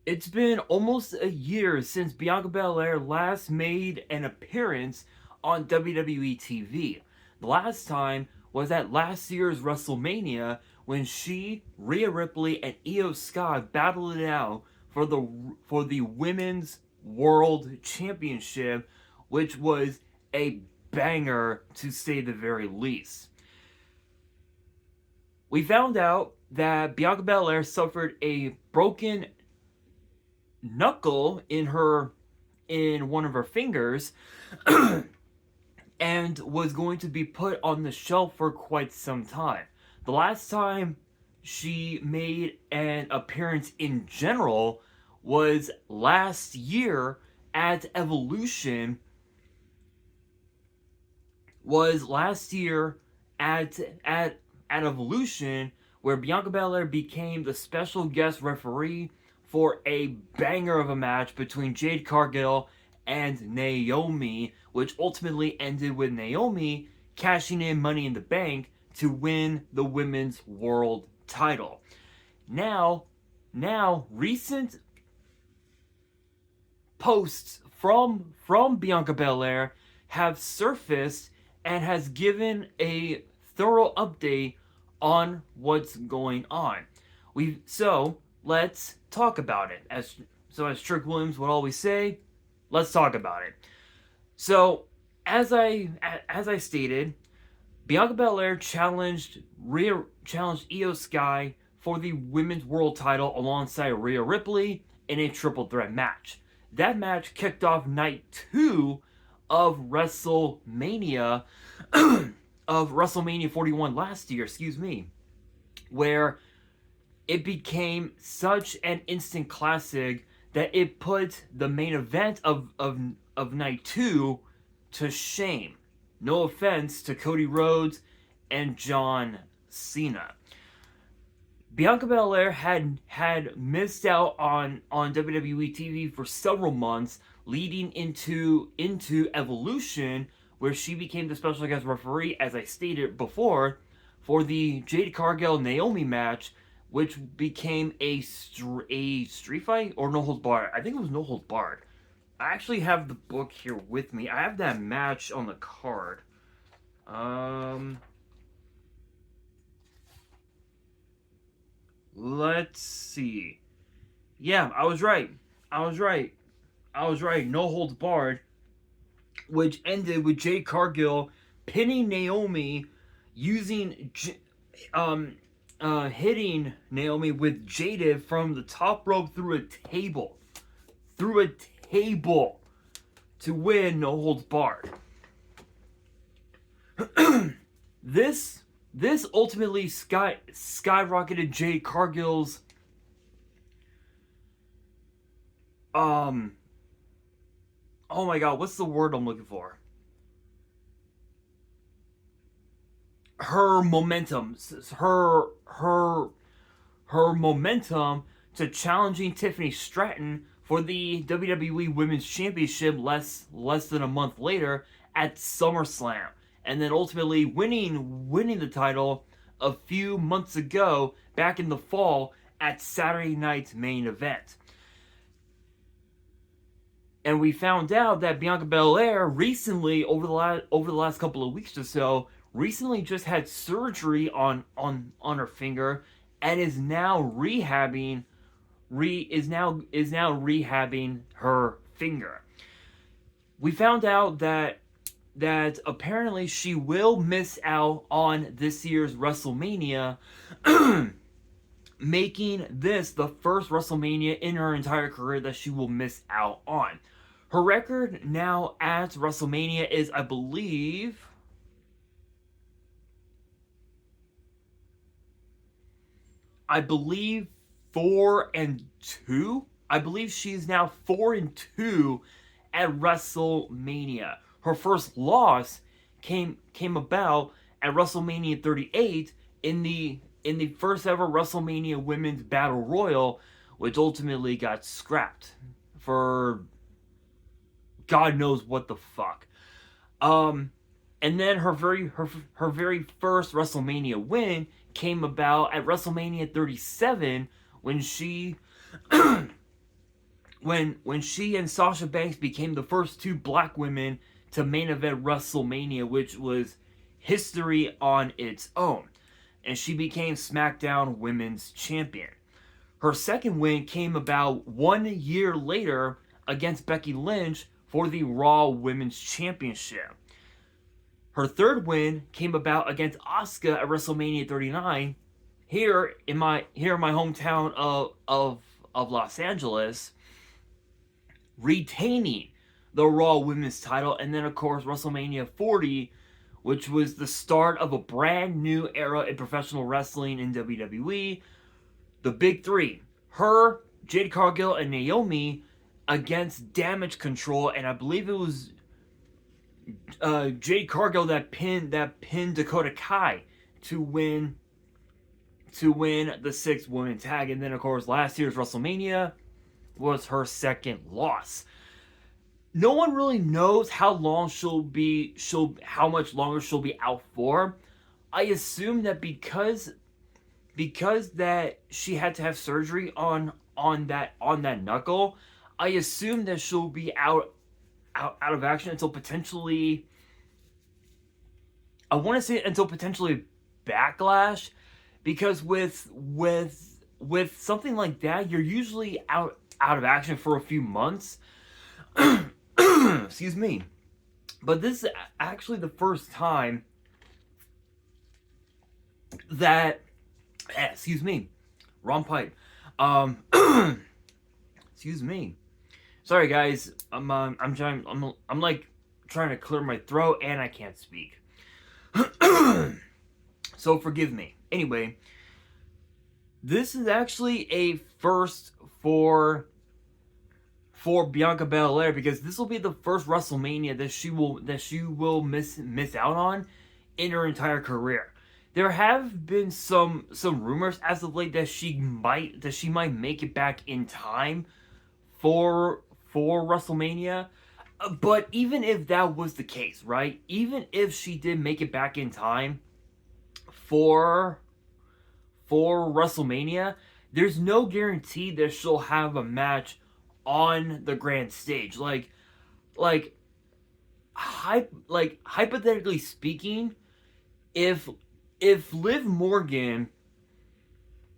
It's been almost a year since Bianca Belair last made an appearance on WWE TV. The last time was at last year's WrestleMania when she, Rhea Ripley, and Io Sky battled it out for the Women's World Championship, which was a banger to say the very least. We found out that Bianca Belair suffered a broken knuckle in one of her fingers and was going to be put on the shelf for quite some time. The last time she made an appearance in general was last year at Evolution was last year at Evolution, where Bianca Belair became the special guest referee for a banger of a match between Jade Cargill and Naomi, which ultimately ended with Naomi cashing in Money in the Bank to win the women's world title. Now, recent posts from Bianca Belair have surfaced and has given a thorough update on what's going on. Let's talk about it. As Trick Williams would always say, let's talk about it. So as I stated, Bianca Belair challenged Io Sky for the women's world title alongside Rhea Ripley in a triple threat match. That match kicked off night 2 of WrestleMania of WrestleMania 41 last year, where it became such an instant classic that it put the main event of night 2 to shame. No offense to Cody Rhodes and John Cena. Bianca Belair had missed out on WWE TV for several months, leading into Evolution, where she became the special guest referee, as I stated before, for the Jade Cargill Naomi match, which became a street fight or no holds barred. I think it was no holds barred. I actually have the book here with me. I have that match on the card. Let's see. Yeah, I was right. I was right. I was right. No holds barred, which ended with Jade Cargill pinning Naomi using hitting Naomi with Jaded from the top rope through a table to win no holds barred. This ultimately skyrocketed Jade Cargill's oh my god, what's the word I'm looking for? Her momentum, her momentum to challenging Tiffany Stratton for the WWE Women's Championship less than a month later at SummerSlam, and then ultimately winning the title a few months ago back in the fall at Saturday Night's Main Event. And we found out that Bianca Belair recently, over the last couple of weeks or so, recently just had surgery on her finger and is now rehabbing her finger. We found out that apparently she will miss out on this year's WrestleMania, making this the first WrestleMania in her entire career that she will miss out on. Her record now at WrestleMania is, I believe, 4-2. I believe she's now 4-2 at WrestleMania. Her first loss came about at WrestleMania 38 in the first ever WrestleMania Women's Battle Royal, which ultimately got scrapped for God knows what the fuck. And then her very first WrestleMania win came about at WrestleMania 37 when she when she and Sasha Banks became the first two black women to main event WrestleMania, which was history on its own. And she became SmackDown Women's Champion. Her second win came about 1 year later against Becky Lynch for the Raw Women's Championship. Her third win came about against Asuka at WrestleMania 39 here in my hometown of Los Angeles, retaining the Raw Women's title. And then, of course, WrestleMania 40, which was the start of a brand new era in professional wrestling in WWE. The big three, her, Jade Cargill, and Naomi, against Damage Control, and I believe it was Jade Cargill that pinned Dakota Kai to win the sixth women tag. And then, of course, last year's WrestleMania was her second loss. No one really knows how much longer she'll be out for. I assume that because that she had to have surgery on that knuckle, I assume that she'll be out of action until potentially, I want to say until potentially Backlash, because with something like that, you're usually out of action for a few months. Excuse me. But this is actually the first time that excuse me. Wrong pipe. Excuse me. Sorry guys. I'm like trying to clear my throat and I can't speak. So forgive me. Anyway, this is actually a first for Bianca Belair, because this will be the first WrestleMania that she will miss out on in her entire career. There have been some rumors as of late that she might make it back in time for WrestleMania. But even if that was the case, right? Even if she did make it back in time for WrestleMania, there's no guarantee that she'll have a match on the grand stage. Hypothetically speaking, if Liv Morgan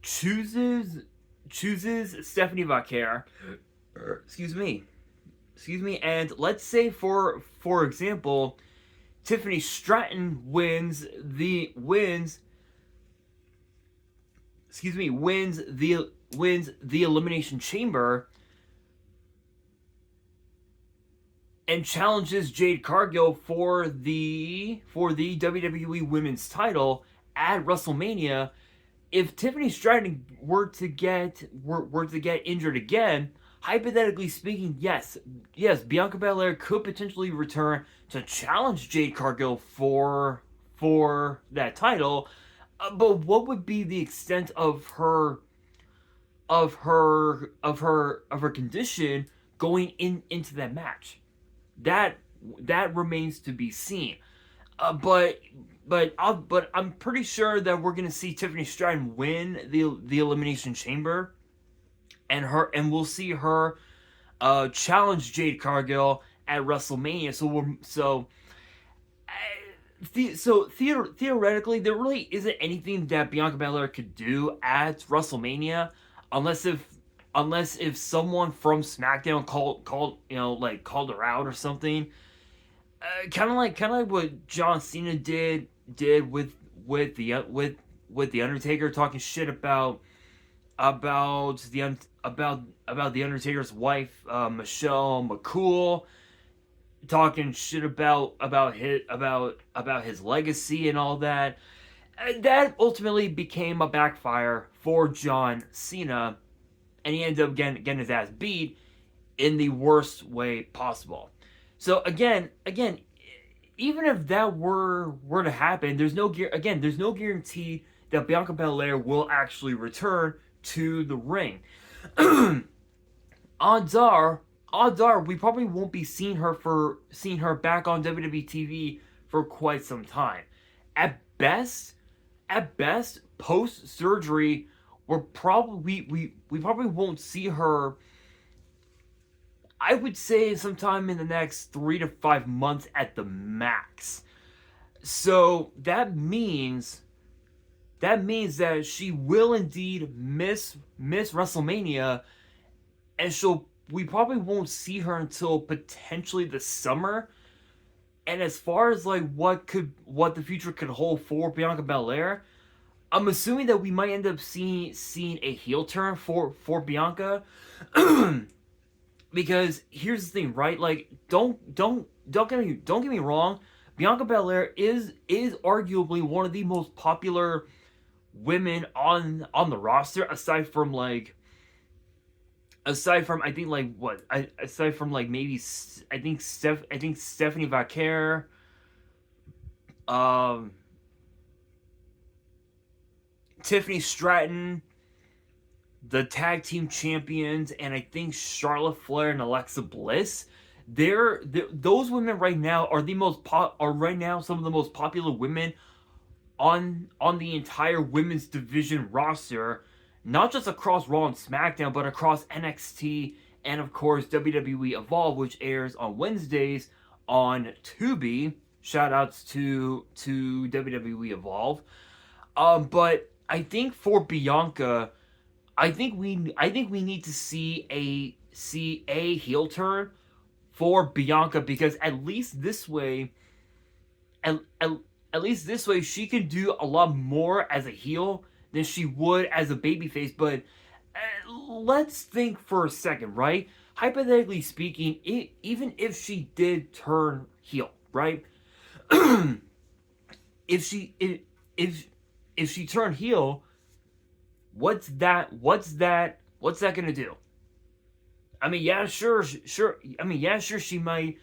chooses Stephanie Vaquer, excuse me, and let's say for example, Tiffany Stratton wins the Elimination Chamber and challenges Jade Cargill for the WWE Women's title at WrestleMania. If Tiffany Stratton were to get injured again, hypothetically speaking, yes, Bianca Belair could potentially return to challenge Jade Cargill for that title. But what would be the extent of her condition going into that match? That remains to be seen. But I'm pretty sure that we're gonna see Tiffany Stratton win the Elimination Chamber, and we'll see her challenge Jade Cargill at WrestleMania. So theoretically, there really isn't anything that Bianca Belair could do at WrestleMania, unless if someone from SmackDown called her out or something. Kind of like what John Cena did with the Undertaker, talking shit about the Undertaker's wife, Michelle McCool, talking shit about his legacy and all that. That ultimately became a backfire for John Cena, and he ended up getting his ass beat in the worst way possible. So again, even if that were to happen, there's no guarantee that Bianca Belair will actually return to the ring. Odds are we probably won't be seeing her back on WWE TV for quite some time. At best, post surgery, we probably won't see her I would say sometime in the next 3 to 5 months at the max. So that means that she will indeed miss WrestleMania, and we probably won't see her until potentially the summer. And as far as like what the future could hold for Bianca Belair, I'm assuming that we might end up seeing a heel turn for Bianca. Because here's the thing, right? Like, don't get me wrong. Bianca Belair is arguably one of the most popular women on the roster, aside from I think like what aside from like maybe I think Stephanie Vaquer, um, Tiffany Stratton, the tag team champions, and I think Charlotte Flair and Alexa Bliss. Those women right now are right now some of the most popular women on the entire women's division roster, not just across Raw and SmackDown, but across NXT and of course WWE Evolve, which airs on Wednesdays on Tubi. Shout outs to WWE Evolve. But I think for Bianca, I think we need to see a heel turn for Bianca, because at, at, at least this way she can do a lot more as a heel than she would as a babyface. But let's think for a second, right? Hypothetically speaking, even if she did turn heel, right? if she if she turned heel, what's that gonna do? I mean, yeah, sure. I mean, yeah, sure. She might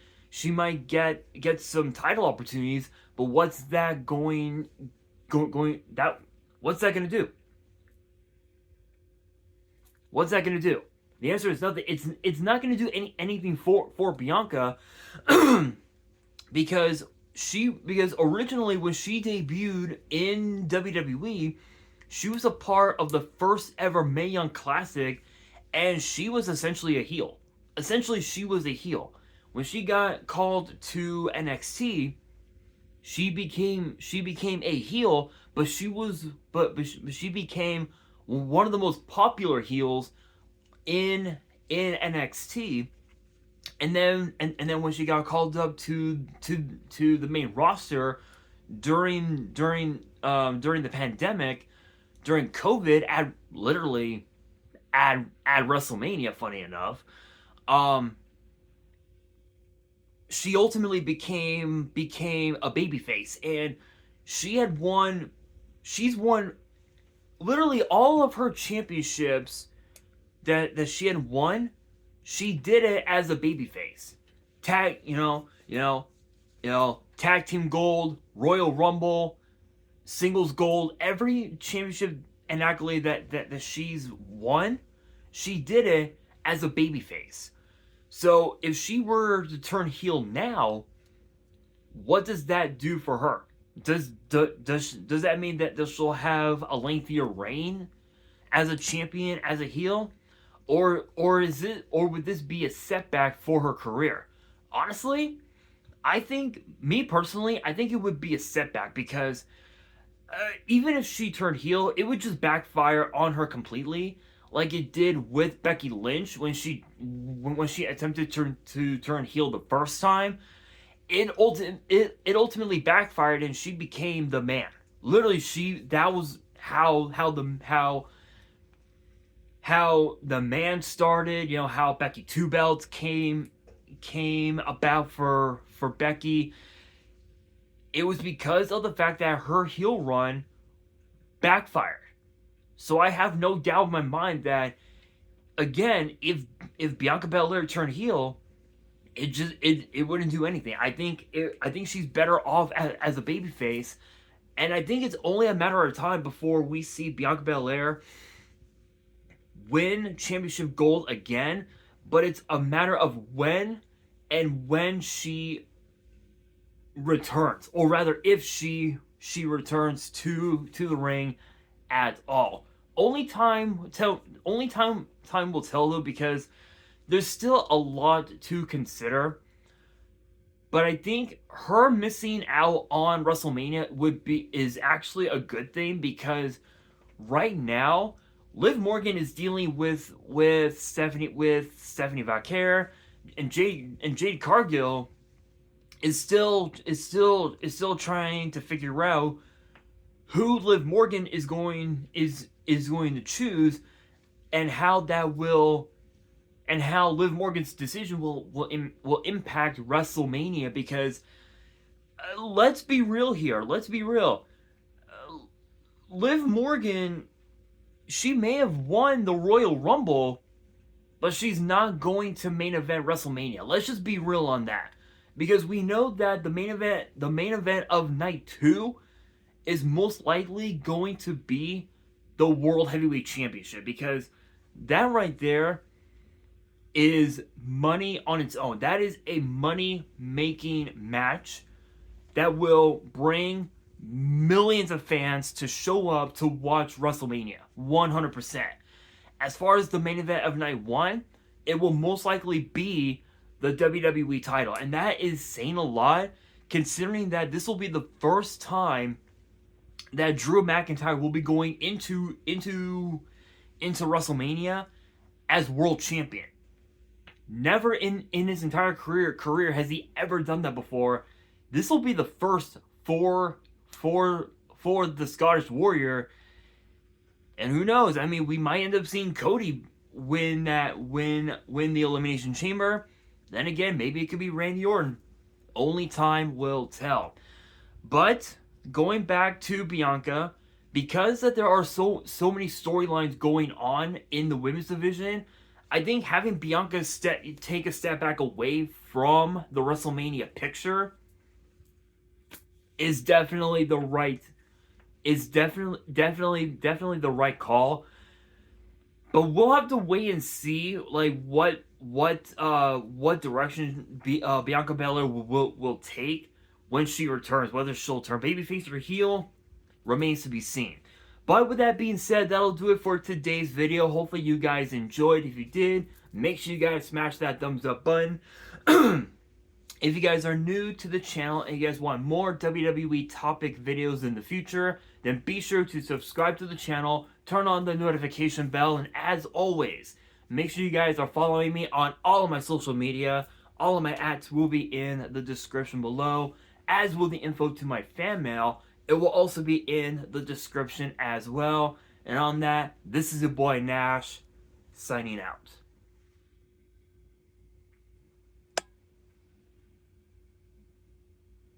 get some title opportunities, but what's that gonna do? What's that gonna do? The answer is nothing. It's not gonna do anything for Bianca, because because originally when she debuted in WWE, she was a part of the first ever Mae Young Classic, and she was essentially a heel. Essentially, she was a heel. When she got called to NXT, she became a heel, but she became one of the most popular heels in NXT. And then when she got called up to the main roster during the pandemic, during COVID, at WrestleMania, funny enough, um, she ultimately became a babyface, and she's won literally all of her championships that she had won. She did it as a babyface. Tag, tag team gold, Royal Rumble, singles gold, every championship and accolade that she's won, she did it as a babyface. So if she were to turn heel now, what does that do for her? Does that mean that she'll have a lengthier reign as a champion, as a heel? Or would this be a setback for her career? Honestly, me personally, I think it would be a setback, because even if she turned heel, it would just backfire on her completely, like it did with Becky Lynch when she attempted to turn heel the first time. It ultimately backfired, and she became the man. Literally, that was how the man started. How Becky Two Belts came about for Becky. It was because of the fact that her heel run backfired. So I have no doubt in my mind that, again, if Bianca Belair turned heel, it wouldn't do anything. I think she's better off as a babyface, and I think it's only a matter of time before we see Bianca Belair win championship gold again. But it's a matter of when she returns, or rather, if she returns to the ring at all. Only time will tell, though, because there's still a lot to consider. But I think her missing out on WrestleMania is actually a good thing, because right now Liv Morgan is dealing with Stephanie Vaquer, and Jade Cargill is still trying to figure out who Liv Morgan is going to choose, and how Liv Morgan's decision will impact WrestleMania. Because let's be real here. Let's be real. Liv Morgan, she may have won the Royal Rumble, but she's not going to main event WrestleMania. Let's just be real on that. Because we know that the main event of night 2 is most likely going to be the World Heavyweight Championship, because that right there is money on its own. That is a money-making match that will bring millions of fans to show up to watch WrestleMania, 100%. As far as the main event of night 1, it will most likely be the WWE title, and that is saying a lot, considering that this will be the first time that Drew McIntyre will be going into WrestleMania as world champion. Never in his entire career has he ever done that before. This will be the first for the Scottish Warrior, and who knows? I mean, we might end up seeing Cody win the Elimination Chamber. Then again, maybe it could be Randy Orton. Only time will tell. But going back to Bianca, because that there are so many storylines going on in the women's division, I think having Bianca take a step back away from the WrestleMania picture is definitely the right call. But we'll have to wait and see, like, what direction Bianca Belair will take when she returns. Whether she'll turn babyface or heel remains to be seen. But with that being said, that'll do it for today's video. Hopefully you guys enjoyed. If you did, make sure you guys smash that thumbs up button. If you guys are new to the channel and you guys want more WWE topic videos in the future, then be sure to subscribe to the channel, turn on the notification bell, and as always, make sure you guys are following me on all of my social media. All of my @s will be in the description below, as will the info to my fan mail. It will also be in the description as well. And on that, this is your boy Nash, signing out.